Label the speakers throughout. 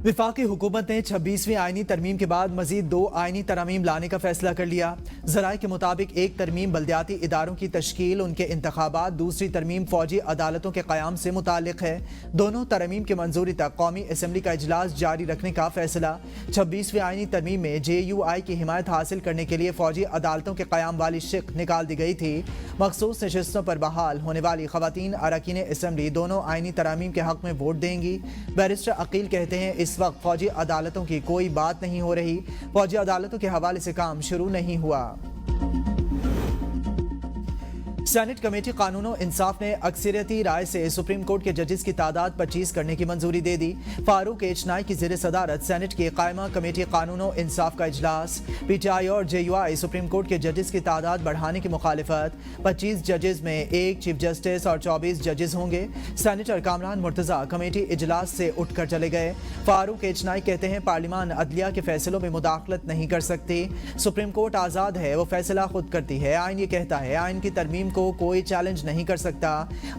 Speaker 1: वफाकी हुकूमत ने 26वीं आईनी तरमीम के बाद मजीद 2 आईनी तरमीम लाने का फैसला कर लिया। ज़राए के मुताबिक एक तरमीम बल्दियाती इदारों की तश्कील, उनके इंतखाबात, दूसरी तरमीम फौजी अदालतों के क़याम से मुताल्लिक़ है। दोनों तरमीम की मंजूरी तक कौमी असम्बली का इजलास जारी रखने का फैसला। 26वीं आईनी तरमीम में JUI की हिमायत हासिल करने के लिए फौजी अदालतों के क़याम वाली शिक निकाल दी गई थी। मखसूस नशिस्तों पर बहाल होने वाली ख़वातीन अरकान असम्बली दोनों आईनी तरमीम के हक़ में वोट देंगी। बैरिस्टर अकील कहते हैं, इस वक्त फौजी अदालतों की कोई बात नहीं हो रही, फौजी अदालतों के हवाले से काम शुरू नहीं हुआ। सेनेट कमेटी कानून और इंसाफ ने अक्सरियती राय से सुप्रीम कोर्ट के जजेस की तादाद 25 करने की मंजूरी दे दी। फारूक एचनाई की ज़ेर सदारत सेनेट की कायमा कमेटी कानून और इंसाफ का इजलास। PTI और JUI सुप्रीम कोर्ट के जजेस की तादाद बढ़ाने की मुखालिफत। 25 जजेस में एक चीफ जस्टिस और 24 जजेस होंगे। सेनेटर कामरान मुर्तज़ा कमेटी इजलास से उठकर चले गए। फारूक एचनाई कहते हैं, पार्लियामान अदलिया के फैसलों में मुदाखलत नहीं कर सकती। सुप्रीम कोर्ट आज़ाद है, वो फैसला खुद करती है। आइन ये कहता है, आइन की तरमीम को कोई चैलेंज नहीं कर सकता।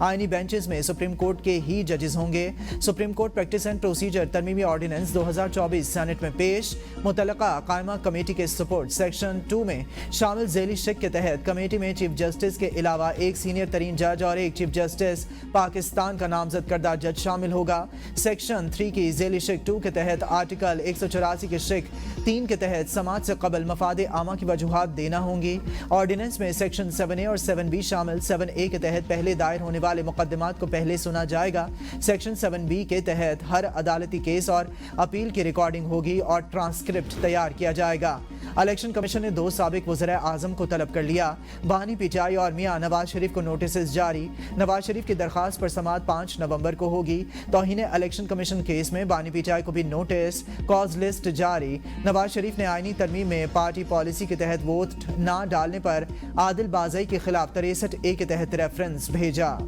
Speaker 1: आईनी बेंचेस में सुप्रीम कोर्ट के ही जजेस होंगे। Supreme court practice and procedure तरमीमी ऑर्डिनेंस 2024 सेनेट में पेश। मुतल्लका कायमा कमेटी के सपोर्ट सेक्शन 2 में शामिल झेली शिक के तहत कमेटी में चीफ जस्टिस के अलावा एक सीनियर तरीन जज और एक चीफ जस्टिस पाकिस्तान का नामजद करदा जज शामिल होगा। सेक्शन 3 की झेली शिक 2 के तहत आर्टिकल 184 के शिक 3 के तहत समाज से कबल मफादे आमा की वजूहात देना होंगी। ऑर्डिनेंस में सेक्शन 7A और 7B शामिल। 7A के तहत पहले दायर होने वाले मुकदमात को पहले सुना जाएगा। सेक्शन 7B के तहत हर अदालती केस और अपील की रिकॉर्डिंग होगी और ट्रांसक्रिप्ट तैयार किया जाएगा। इलेक्शन कमीशन ने 2 साबिक वज़ीर आज़म को तलब कर लिया। बानी PTI और मियां नवाज शरीफ को नोटिस जारी। नवाज शरीफ की दरखास्त पर समाअत 5 नवंबर को होगी। तौहीन इलेक्शन कमीशन केस में बानी PTI को भी नोटिस, कॉज लिस्ट जारी। नवाज शरीफ ने आईनी तरमीम में पार्टी पॉलिसी के तहत वोट न डालने पर आदिल बाज़ई के खिलाफ 63A के तहत रेफरेंस भेजा।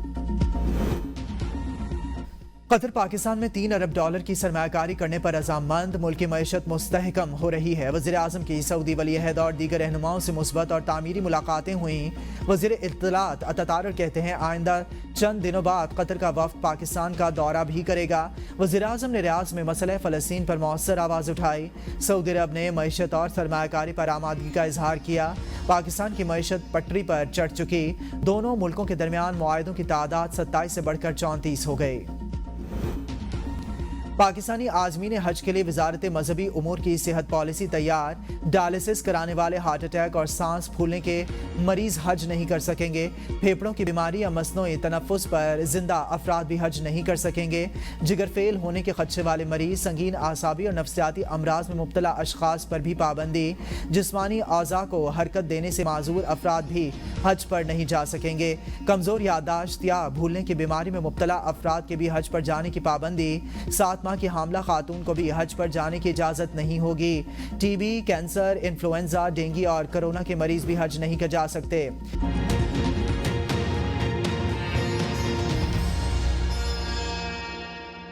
Speaker 1: कतर पाकिस्तान में $3 अरब की सरमायाकारी करने पर रजामंद। मुल्क की मईशत मुस्तहकम हो रही है। वज़ीर आज़म की सऊदी वली अहद और दीगर रहनुमाओं से मुस्बत और तामीरी मुलाकातें हुई। वज़ीर इत्तलात अतातार कहते हैं, आइंदा चंद दिनों बाद कतर का वफ़द पाकिस्तान का दौरा भी करेगा। वज़ीर आज़म ने रियाज में मसला फ़लस्तीन पर मौसर आवाज़ उठाई। सऊदी अरब ने मईशत और सरमायाकारी पर आमादगी का इजहार किया। पाकिस्तान की मईशत पटरी पर चढ़ चुकी। दोनों मुल्कों के दरमियान मुआहदों की तादाद 27 से बढ़कर 34 हो गई। पाकिस्तानी आज़मीन हज के लिए वजारत मजहबी उमूर की सेहत पॉलिसी तैयार। डायलिसिस कराने वाले, हार्ट अटैक और सांस फूलने के मरीज हज नहीं कर सकेंगे। फेफड़ों की बीमारी या मसनूई तनफ्फुस पर जिंदा अफराद भी हज नहीं कर सकेंगे। जिगर फेल होने के खदशे वाले मरीज, संगीन आसाबी और नफ्सियाती अमराज में मुब्तला अशखास पर भी पाबंदी। जिस्मानी औज़ा को हरकत देने से माजूर अफराद भी हज पर नहीं जा सकेंगे। कमज़ोर याददाश्त या भूलने की बीमारी में मुब्तला अफराद के भी हज पर जाने की पाबंदी। 7 माह की हामला खातून को भी हज पर जाने की इजाजत नहीं होगी। TB, कैंसर, इन्फ्लुएंजा, डेंगू और कोरोना के मरीज भी हज नहीं कर जा सकते।